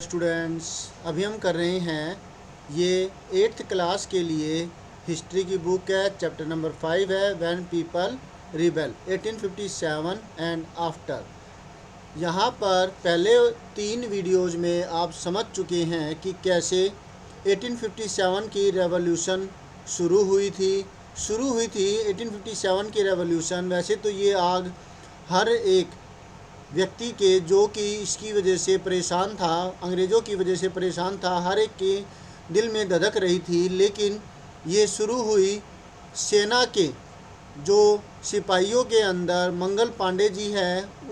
Students, अभी हम कर रहे हैं ये 8th क्लास के लिए हिस्ट्री की बुक है। चैप्टर नंबर 5 है when people rebel 1857 and after. यहाँ पर पहले 3 वीडियोज़ में आप समझ चुके हैं कि कैसे 1857 की रेवोल्यूशन शुरू हुई थी 1857 की रेवोल्यूशन। वैसे तो ये आग हर एक व्यक्ति के जो कि इसकी वजह से परेशान था, अंग्रेज़ों की वजह से परेशान था, हर एक के दिल में धधक रही थी। लेकिन ये शुरू हुई सेना के जो सिपाहियों के अंदर मंगल पांडे जी हैं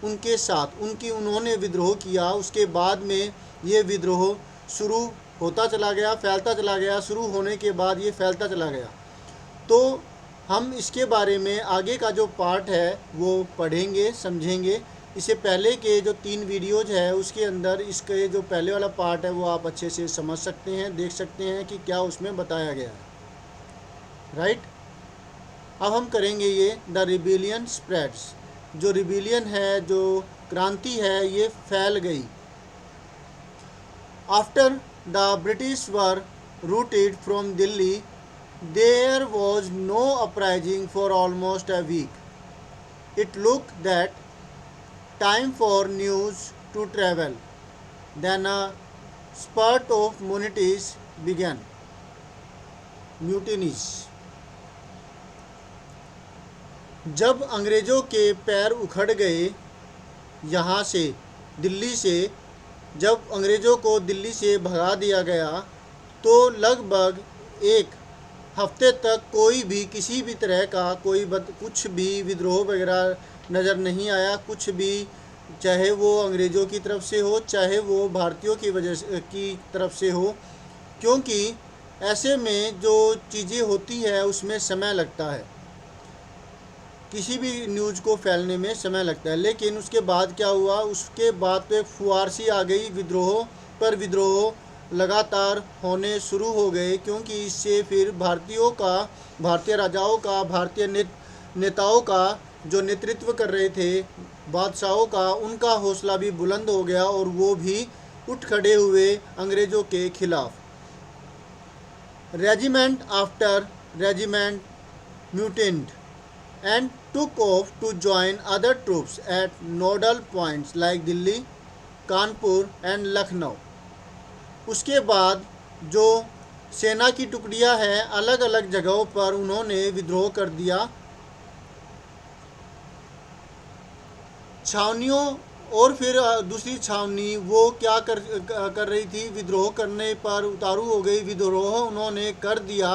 उनके साथ उन्होंने विद्रोह किया। उसके बाद में ये विद्रोह शुरू होता चला गया, फैलता चला गया। शुरू होने के बाद ये फैलता चला गया। तो हम इसके बारे में आगे का जो पार्ट है वो पढ़ेंगे, समझेंगे। इससे पहले के जो 3 वीडियोज़ है उसके अंदर इसके जो पहले वाला पार्ट है वो आप अच्छे से समझ सकते हैं, देख सकते हैं कि क्या उसमें बताया गया है। राइट, अब हम करेंगे ये द रिबेलियन स्प्रेड्स। जो रिबेलियन है, जो क्रांति है, ये फैल गई। After the British were rooted from Delhi there was no uprising for almost a week. It looked that time for news to travel. Then a spurt of mutinies began. Mutinies. जब अंग्रेज़ों के पैर उखड़ गए यहाँ से, दिल्ली से, जब अंग्रेज़ों को दिल्ली से भगा दिया गया तो लगभग एक हफ्ते तक कोई भी किसी भी तरह का कुछ भी विद्रोह वगैरह नज़र नहीं आया। कुछ भी, चाहे वो अंग्रेज़ों की तरफ से हो, चाहे वो भारतीयों की तरफ से हो, क्योंकि ऐसे में जो चीज़ें होती है उसमें समय लगता है, किसी भी न्यूज़ को फैलने में समय लगता है। लेकिन उसके बाद क्या हुआ, उसके बाद तो एक फुहार सी आ गई, विद्रोह पर विद्रोह लगातार होने शुरू हो गए। क्योंकि इससे फिर भारतीय राजाओं का, भारतीय नेताओं का जो नेतृत्व कर रहे थे, बादशाहों का, उनका हौसला भी बुलंद हो गया और वो भी उठ खड़े हुए अंग्रेज़ों के खिलाफ। Regiment after regiment mutant and took off to join other troops at nodal points like Delhi, Kanpur and Lucknow. उसके बाद जो सेना की टुकड़ियां हैं अलग अलग जगहों पर उन्होंने विद्रोह कर दिया। छावनियों और फिर दूसरी छावनी वो क्या कर रही थी, विद्रोह करने पर उतारू हो गई। विद्रोह उन्होंने कर दिया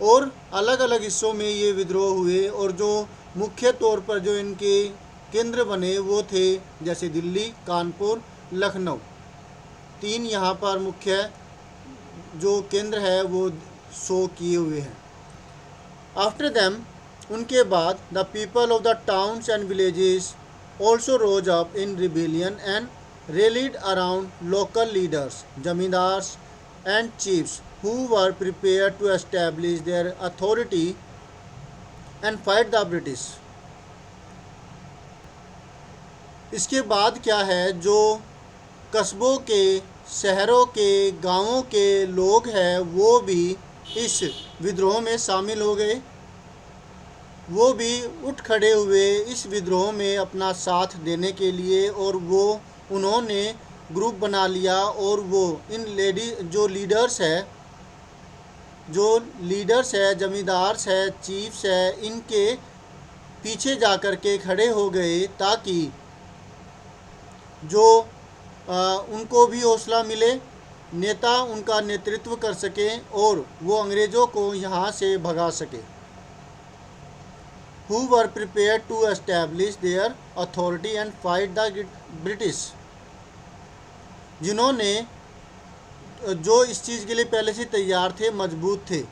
और अलग अलग हिस्सों में ये विद्रोह हुए। और जो मुख्य तौर पर जो इनके केंद्र बने वो थे जैसे दिल्ली, कानपुर, लखनऊ, 3 यहाँ पर मुख्य जो केंद्र है वो शो किए हुए हैं। आफ्टर दैम, उनके बाद, the people of the towns and villages also rose up in rebellion and rallied around local leaders, zamindars and chiefs who were prepared to establish their authority and fight the British. इसके बाद क्या है, जो कस्बों के, शहरों के, गांवों के लोग हैं वो भी इस विद्रोह में शामिल हो गए। वो भी उठ खड़े हुए इस विद्रोह में अपना साथ देने के लिए। और उन्होंने ग्रुप बना लिया और वो इन जो लीडर्स है, जमींदार्स है, चीफ्स है, इनके पीछे जा कर के खड़े हो गए ताकि जो उनको भी हौसला मिले, नेता उनका नेतृत्व कर सकें और वो अंग्रेज़ों को यहाँ से भगा सके। Who were prepared to establish their authority and fight the British, जिन्होंने, जो इस चीज़ के लिए पहले से तैयार थे, मजबूत थे,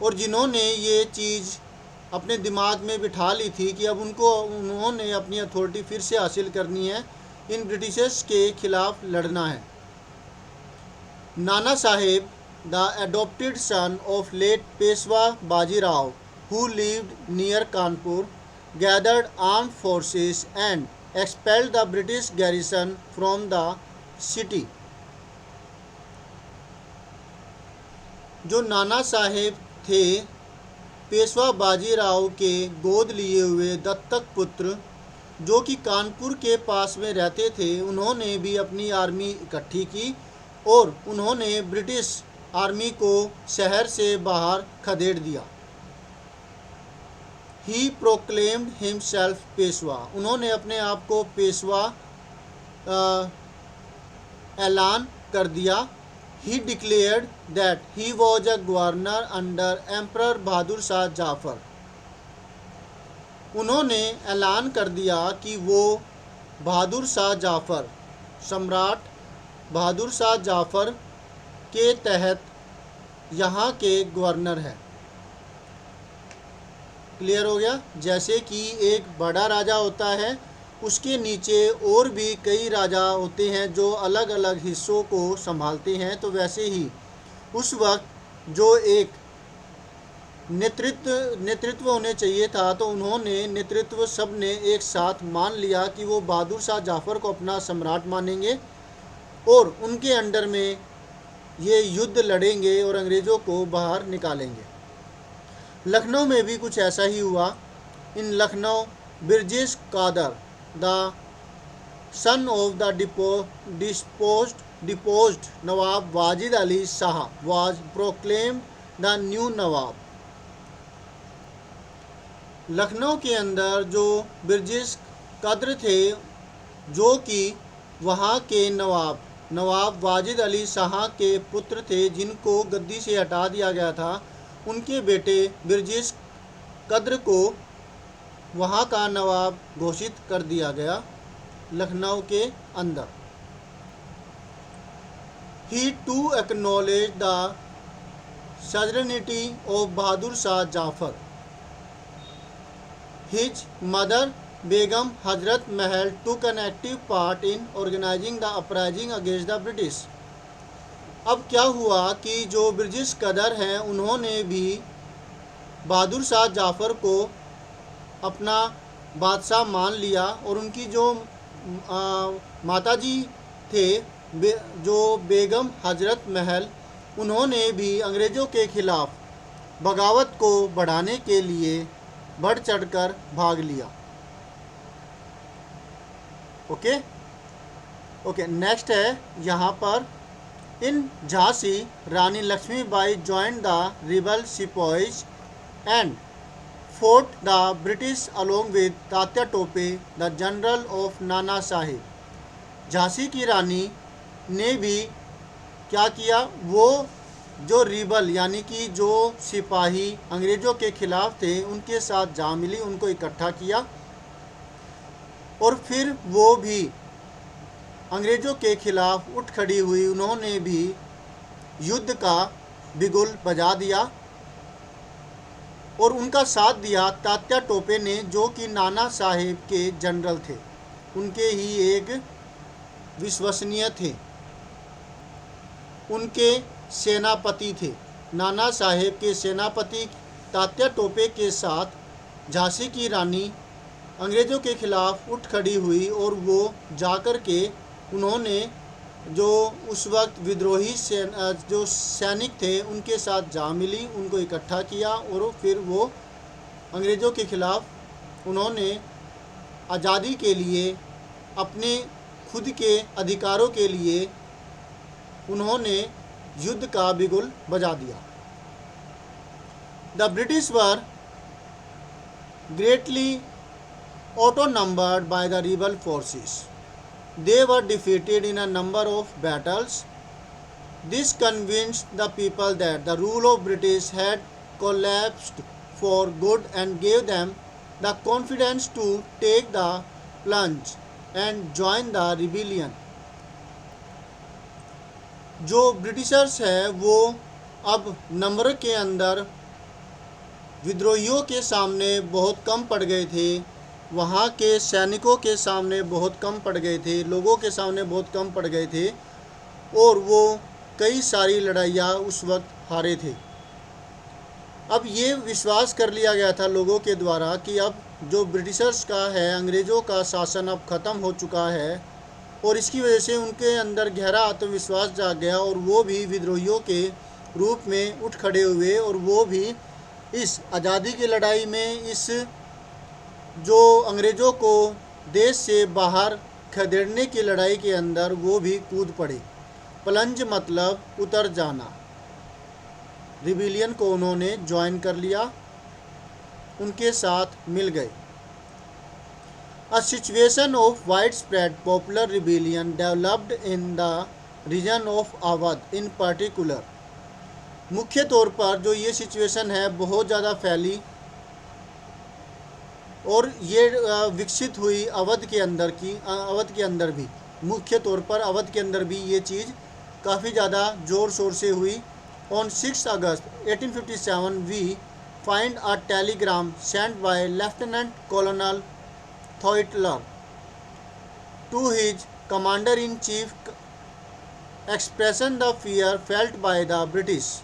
और जिन्होंने ये चीज़ अपने दिमाग में बिठा ली थी कि अब उन्होंने अपनी अथॉरिटी फिर से हासिल करनी है, इन ब्रिटिशर्स के खिलाफ लड़ना है। Nana Sahib, the adopted son of late Peshwa Bajirao, who lived near Kanpur, gathered armed forces and expelled the British garrison from the city. जो नाना साहेब थे पेशवा बाजीराव के गोद लिए हुए दत्तक पुत्र जो कि कानपुर के पास में रहते थे, उन्होंने भी अपनी आर्मी इकट्ठी की और उन्होंने ब्रिटिश आर्मी को शहर से बाहर खदेड़ दिया। ही प्रोक्लेम्ड हिमसेल्फ पेशवा, उन्होंने अपने आप को पेशवा ऐलान कर दिया। He declared that he was a governor under emperor Bahadur Shah Zafar, उन्होंने ऐलान कर दिया कि वो बहादुर शाह जाफर, सम्राट बहादुर शाह जाफर के तहत यहाँ के गवर्नर है। क्लियर हो गया? जैसे कि एक बड़ा राजा होता है, उसके नीचे और भी कई राजा होते हैं जो अलग अलग हिस्सों को संभालते हैं, तो वैसे ही उस वक्त जो एक नेतृत्व होने चाहिए था, तो उन्होंने नेतृत्व सब ने एक साथ मान लिया कि वो बहादुर शाह जाफर को अपना सम्राट मानेंगे और उनके अंडर में ये युद्ध लड़ेंगे और अंग्रेज़ों को बाहर निकालेंगे। लखनऊ में भी कुछ ऐसा ही हुआ। In Lucknow Birjis Qadr, the son of the deposed nawab Wajid Ali Shah, was proclaimed the new nawab. Lucknow के अंदर जो बिरजेश कादर थे, जो कि वहाँ के नवाब वाजिद अली शाह के पुत्र थे, जिनको गद्दी से हटा दिया गया था, उनके बेटे बिरजेश कादर को वहाँ का नवाब घोषित कर दिया गया लखनऊ के अंदर। He to acknowledge the suzerainty of Bahadur Shah Zafar. His mother Begum Hazrat Mahal took an active part in organizing the uprising against the British। अब क्या हुआ कि जो बिरजेश कादर हैं, उन्होंने भी बहादुर शाह जाफर को अपना बादशाह मान लिया और उनकी जो माताजी थे जो बेगम हजरत महल, उन्होंने भी अंग्रेज़ों के खिलाफ बगावत को बढ़ाने के लिए बढ़ चढ़कर भाग लिया। ओके, नेक्स्ट है यहाँ पर, इन झांसी रानी Lakshmibai joined the rebel sepoys and fought the British along with Tatya Tope, the general of Nana Sahib. Jhansi की रानी ने भी क्या किया, वो जो रिबल यानी कि जो सिपाही अंग्रेज़ों के ख़िलाफ़ थे, उनके साथ जा मिली, उनको इकट्ठा किया और फिर वो भी अंग्रेज़ों के ख़िलाफ़ उठ खड़ी हुई। उन्होंने भी युद्ध का बिगुल बजा दिया और उनका साथ दिया तात्या टोपे ने, जो कि नाना साहेब के जनरल थे, उनके ही एक विश्वसनीय थे, उनके सेनापति थे। नाना साहेब के सेनापति तात्या टोपे के साथ झांसी की रानी अंग्रेज़ों के ख़िलाफ़ उठ खड़ी हुई और वो जाकर के उन्होंने जो उस वक्त विद्रोही जो सैनिक थे, उनके साथ जा मिली, उनको इकट्ठा किया और फिर वो अंग्रेज़ों के ख़िलाफ़ उन्होंने आज़ादी के लिए, अपने खुद के अधिकारों के लिए उन्होंने युद्ध का बिगुल बजा दिया। The British were greatly outnumbered by the rebel forces. They were defeated in a number of battles. This convinced the people that the rule of British had collapsed for good and gave them the confidence to take the plunge and join the rebellion. जो Britishers हैं वो अब number के अंदर विद्रोहियों के सामने बहुत कम पड़ गए थे, वहाँ के सैनिकों के सामने बहुत कम पड़ गए थे, लोगों के सामने बहुत कम पड़ गए थे और वो कई सारी लड़ाइयाँ उस वक्त हारे थे। अब ये विश्वास कर लिया गया था लोगों के द्वारा कि अब जो ब्रिटिशर्स का है, अंग्रेज़ों का शासन अब ख़त्म हो चुका है और इसकी वजह से उनके अंदर गहरा आत्मविश्वास जाग गया और वो भी विद्रोहियों के रूप में उठ खड़े हुए और वो भी इस आज़ादी की लड़ाई में, इस जो अंग्रेज़ों को देश से बाहर खदेड़ने की लड़ाई के अंदर वो भी कूद पड़े। प्लंज मतलब उतर जाना। रिबेलियन को उन्होंने ज्वाइन कर लिया, उनके साथ मिल गए। A situation of widespread popular rebellion developed in the region of Awadh in particular। मुख्य तौर पर जो ये सिचुएशन है बहुत ज़्यादा फैली और ये विकसित हुई अवध के अंदर भी, मुख्य तौर पर अवध के अंदर भी ये चीज़ काफ़ी ज़्यादा ज़ोर शोर से हुई। On 6 August 1857 we find a telegram sent by Lieutenant Colonel Thoitler to his commander-in-chief expressing the fear felt by the British.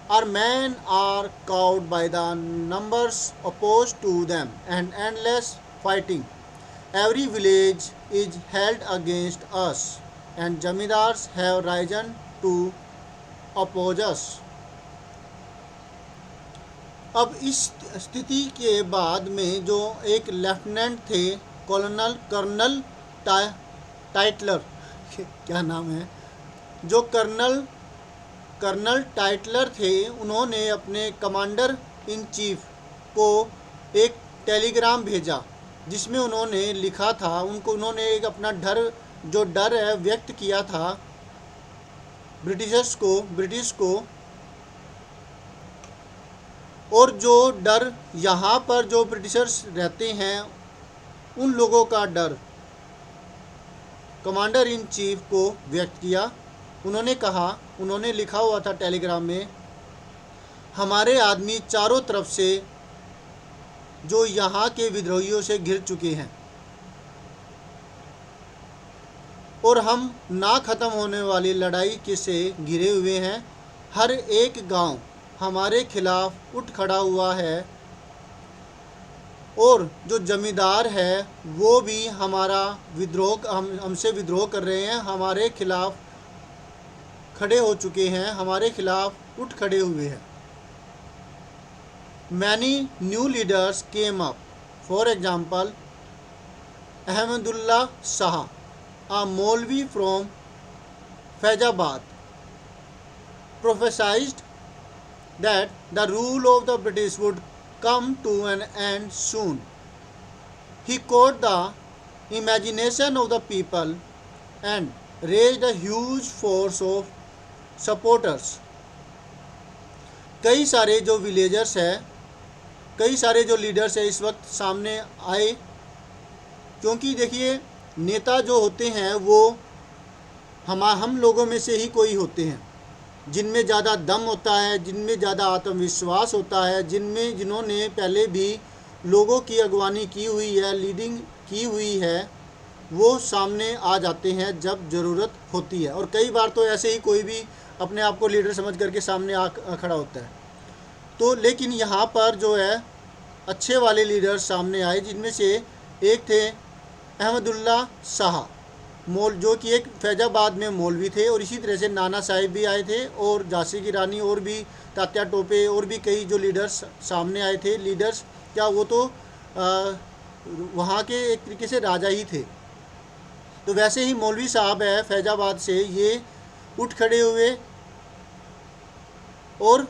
Our men are cowed by the numbers opposed to them and endless fighting. Every village is held against us, and jamidars have risen to oppose us. अब इस स्थिति के बाद में जो एक lieutenant थे, colonel Tytler, क्या नाम है, जो कर्नल टाइटलर थे, उन्होंने अपने कमांडर इन चीफ को एक टेलीग्राम भेजा जिसमें उन्होंने लिखा था, उन्होंने एक अपना डर है व्यक्त किया था ब्रिटिश को। और जो डर यहाँ पर जो ब्रिटिशर्स रहते हैं उन लोगों का डर कमांडर इन चीफ को व्यक्त किया। उन्होंने लिखा हुआ था टेलीग्राम में, हमारे आदमी चारों तरफ से जो यहाँ के विद्रोहियों से घिर चुके हैं और हम ना ख़त्म होने वाली लड़ाई के से घिरे हुए हैं। हर एक गांव हमारे खिलाफ उठ खड़ा हुआ है और जो जमींदार है वो भी हमसे विद्रोह कर रहे हैं, हमारे खिलाफ खड़े हो चुके हैं, हमारे खिलाफ उठ खड़े हुए हैं। Many new leaders came up. For example, Ahmadullah Shah, a Maulvi from Faizabad, prophesied that the rule of the British would come to an end soon. He caught the imagination of the people and raised a huge force of supporters. कई सारे जो leaders हैं इस वक्त सामने आए, क्योंकि देखिए नेता जो होते हैं वो हम लोगों में से ही कोई होते हैं जिनमें ज़्यादा दम होता है, जिनमें ज़्यादा आत्मविश्वास होता है, जिन्होंने पहले भी लोगों की अगवानी की हुई है, लीडिंग की हुई है, वो सामने आ जाते हैं जब ज़रूरत होती है। और कई बार तो ऐसे ही कोई भी अपने आप को लीडर समझ करके सामने आ खड़ा होता है। तो लेकिन यहाँ पर जो है अच्छे वाले लीडर सामने आए, जिनमें से एक थे अहमदुल्ला शाह जो कि एक फैज़ाबाद में मौलवी थे, और इसी तरह से नाना साहिब भी आए थे और झांसी की रानी और भी तात्या टोपे और भी कई जो लीडर्स सामने आए थे। लीडर्स क्या, वो तो वहाँ के एक तरीके से राजा ही थे। तो वैसे ही मौलवी साहब है फैज़ाबाद से, ये उठ खड़े हुए और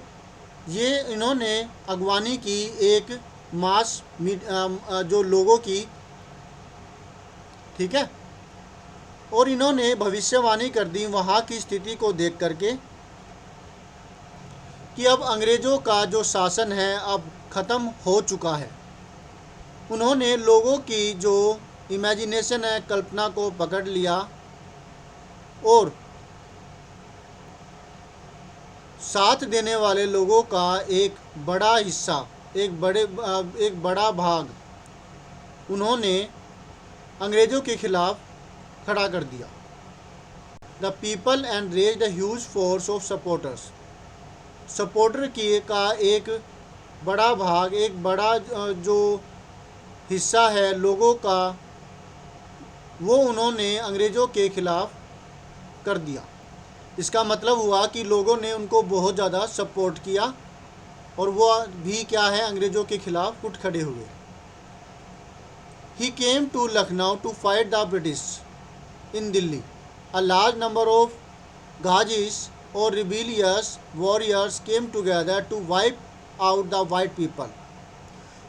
ये इन्होंने अगवानी की एक मास जो लोगों की, ठीक है, और इन्होंने भविष्यवाणी कर दी वहाँ की स्थिति को देख करके कि अब अंग्रेज़ों का जो शासन है अब ख़त्म हो चुका है। उन्होंने लोगों की जो इमेजिनेशन है, कल्पना को पकड़ लिया और साथ देने वाले लोगों का एक बड़ा हिस्सा, एक बड़ा भाग उन्होंने अंग्रेज़ों के खिलाफ खड़ा कर दिया। The people and raised a huge force of supporters. Supporter का एक बड़ा भाग, एक बड़ा जो हिस्सा है लोगों का, वो उन्होंने अंग्रेज़ों के ख़िलाफ़ कर दिया। इसका मतलब हुआ कि लोगों ने उनको बहुत ज़्यादा सपोर्ट किया और वो भी क्या है, अंग्रेज़ों के ख़िलाफ़ उठ खड़े हुए। He came to Lucknow to fight the British in Delhi. A large number of ghazis और rebellious warriors came together to wipe out the white people.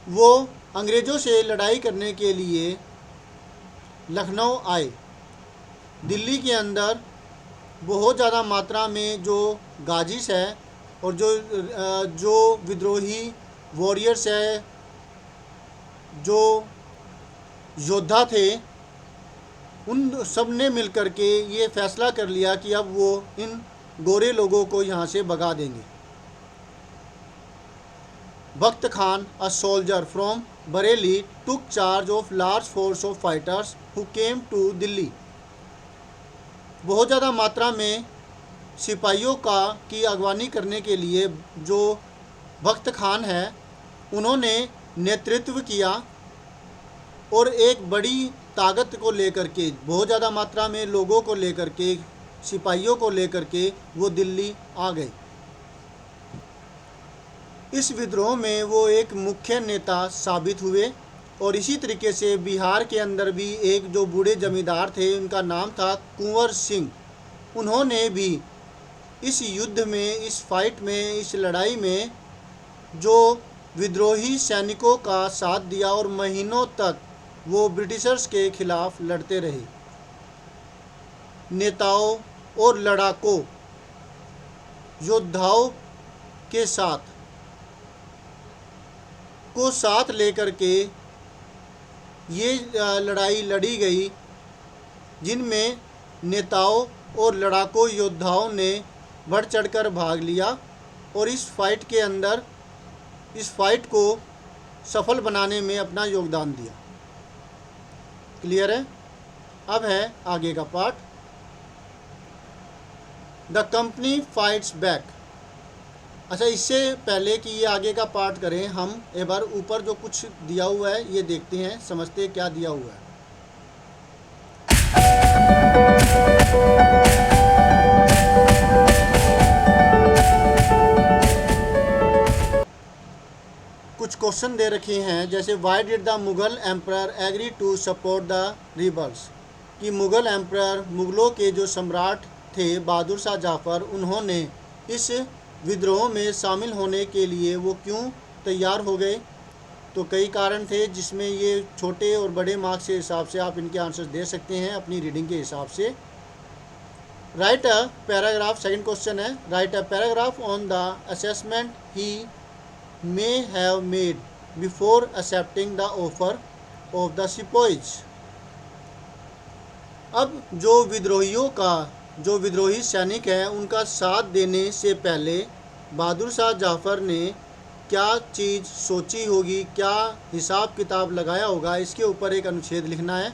वो अंग्रेज़ों से लड़ाई करने के लिए लखनऊ आए। दिल्ली के अंदर बहुत ज़्यादा मात्रा में जो गाजीस है और जो विद्रोही वॉरियर्स है, जो योद्धा थे, उन सब ने मिल कर के ये फ़ैसला कर लिया कि अब वो इन गोरे लोगों को यहाँ से भगा देंगे। Bakht Khan, a soldier from Bareilly, took charge of large force of fighters who came to Delhi. बहुत ज़्यादा मात्रा में सिपाहियों की अगवानी करने के लिए जो बख्त खान है, उन्होंने नेतृत्व किया और एक बड़ी ताकत को लेकर के, बहुत ज़्यादा मात्रा में लोगों को लेकर के, सिपाहियों को लेकर के वो दिल्ली आ गए। इस विद्रोह में वो एक मुख्य नेता साबित हुए। और इसी तरीके से बिहार के अंदर भी एक जो बूढ़े जमींदार थे, उनका नाम था कुंवर सिंह, उन्होंने भी इस युद्ध में, इस फाइट में, इस लड़ाई में जो विद्रोही सैनिकों का साथ दिया और महीनों तक वो ब्रिटिशर्स के खिलाफ लड़ते रहे। नेताओं और लड़ाकों योद्धाओं के साथ लेकर के ये लड़ाई लड़ी गई, जिनमें नेताओं और लड़ाकों योद्धाओं ने बढ़ चढ़कर भाग लिया और इस फाइट के अंदर, इस फाइट को सफल बनाने में अपना योगदान दिया। क्लियर है? अब है आगे का part. The company fights back. अच्छा, इससे पहले कि ये आगे का पार्ट करें, हम एक बार ऊपर जो कुछ दिया हुआ है ये देखते हैं, समझते हैं क्या दिया हुआ है। कुछ क्वेश्चन दे रखे हैं, जैसे why did the Mughal emperor agree to support the rebels, कि मुगल एम्परर, मुगलों के जो सम्राट थे बहादुर शाह जाफ़र, उन्होंने इस विद्रोह में शामिल होने के लिए वो क्यों तैयार हो गए। तो कई कारण थे, जिसमें ये छोटे और बड़े मार्क्स के हिसाब से आप इनके आंसर दे सकते हैं अपनी रीडिंग के हिसाब से। Write a paragraph, second question है, write a paragraph on the assessment he may have made before accepting the offer of the sepoys. अब जो विद्रोही सैनिक हैं, उनका साथ देने से पहले बहादुर शाह जाफ़र ने क्या चीज़ सोची होगी, क्या हिसाब किताब लगाया होगा, इसके ऊपर एक अनुच्छेद लिखना है।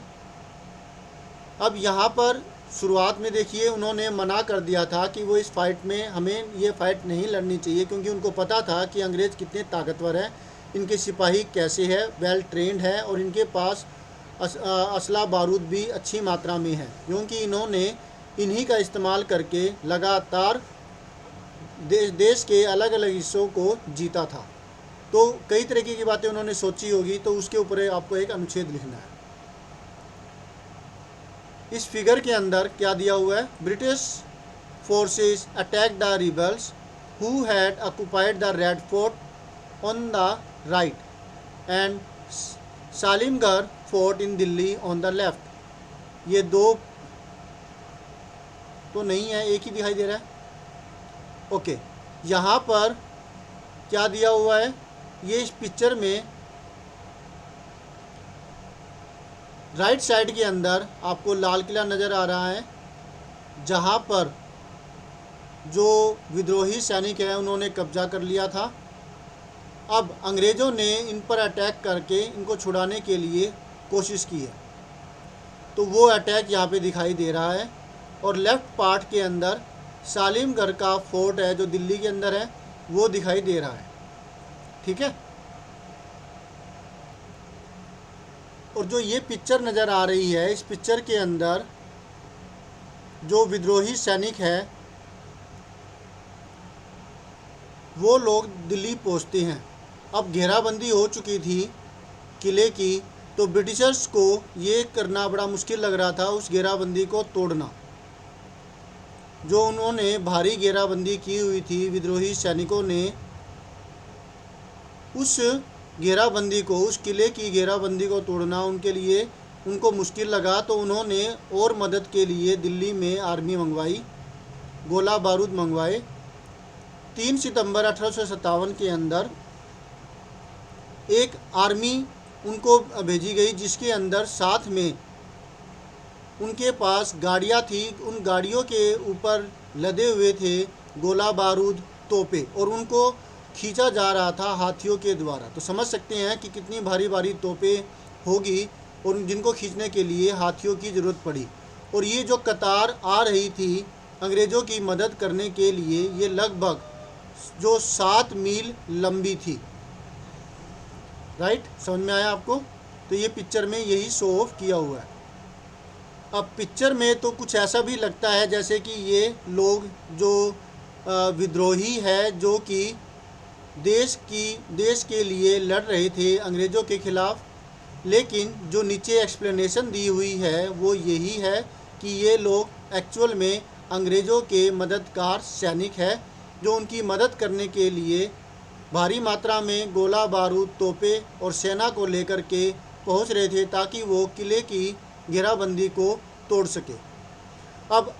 अब यहाँ पर शुरुआत में देखिए, उन्होंने मना कर दिया था कि वो इस फाइट में, हमें ये फ़ाइट नहीं लड़नी चाहिए, क्योंकि उनको पता था कि अंग्रेज़ कितने ताकतवर हैं, इनके सिपाही कैसे हैं, वेल ट्रेंड है और इनके पास असला बारूद भी अच्छी मात्रा में है, क्योंकि इन्होंने इन्हीं का इस्तेमाल करके लगातार देश के अलग अलग हिस्सों को जीता था। तो कई तरीके की बातें उन्होंने सोची होगी, तो उसके ऊपर आपको एक अनुच्छेद लिखना है। इस फिगर के अंदर क्या दिया हुआ है, British forces attack the rebels who had occupied the Red Fort on the right and Salimgarh fort in Delhi on the left. ये दो तो नहीं है, एक ही दिखाई दे रहा है। ओके, यहाँ पर क्या दिया हुआ है, ये इस पिक्चर में राइट साइड के अंदर आपको लाल किला नज़र आ रहा है, जहाँ पर जो विद्रोही सैनिक हैं उन्होंने कब्जा कर लिया था। अब अंग्रेज़ों ने इन पर अटैक करके इनको छुड़ाने के लिए कोशिश की है, तो वो अटैक यहाँ पे दिखाई दे रहा है। और लेफ़्ट पार्ट के अंदर सालिमगढ़ का फोर्ट है जो दिल्ली के अंदर है, वो दिखाई दे रहा है। ठीक है, और जो ये पिक्चर नज़र आ रही है, इस पिक्चर के अंदर जो विद्रोही सैनिक है वो लोग दिल्ली पहुंचते हैं। अब घेराबंदी हो चुकी थी किले की, तो ब्रिटिशर्स को ये करना बड़ा मुश्किल लग रहा था, उस घेराबंदी को तोड़ना। जो उन्होंने भारी घेराबंदी की हुई थी, विद्रोही सैनिकों ने उस घेराबंदी को, उस किले की घेराबंदी को तोड़ना उनके लिए उनको मुश्किल लगा। तो उन्होंने और मदद के लिए दिल्ली में आर्मी मंगवाई, गोला बारूद मंगवाए। 3 सितंबर 1857 के अंदर एक आर्मी उनको भेजी गई, जिसके अंदर साथ में उनके पास गाड़ियाँ थी। उन गाड़ियों के ऊपर लदे हुए थे गोला बारूद, तोपें, और उनको खींचा जा रहा था हाथियों के द्वारा। तो समझ सकते हैं कि कितनी भारी भारी तोपें होगी और जिनको खींचने के लिए हाथियों की ज़रूरत पड़ी। और ये जो कतार आ रही थी अंग्रेज़ों की मदद करने के लिए, ये लगभग जो 7 मील लंबी थी। राइट, समझ में आया आपको? तो ये पिक्चर में यही शो ऑफ किया हुआ है। अब पिक्चर में तो कुछ ऐसा भी लगता है जैसे कि ये लोग जो विद्रोही है, जो कि देश के लिए लड़ रहे थे अंग्रेज़ों के ख़िलाफ़, लेकिन जो नीचे एक्सप्लेनेशन दी हुई है वो यही है कि ये लोग एक्चुअल में अंग्रेज़ों के मददगार सैनिक है, जो उनकी मदद करने के लिए भारी मात्रा में गोला बारूद, तोपें और सेना को लेकर के पहुंच रहे थे, ताकि वो किले की घेराबंदी को तोड़ सके। अब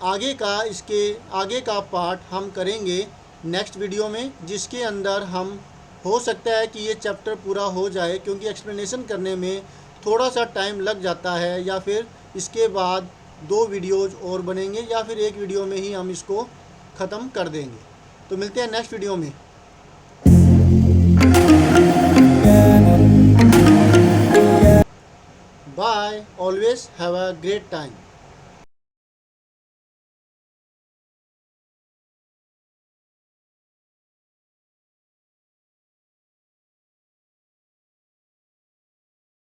इसके आगे का पार्ट हम करेंगे नेक्स्ट वीडियो में, जिसके अंदर हम, हो सकता है कि ये चैप्टर पूरा हो जाए, क्योंकि एक्सप्लेनेशन करने में थोड़ा सा टाइम लग जाता है, या फिर इसके बाद 2 वीडियोज़ और बनेंगे, या फिर एक वीडियो में ही हम इसको ख़त्म कर देंगे। तो मिलते हैं नेक्स्ट वीडियो में। Bye, always have a great time.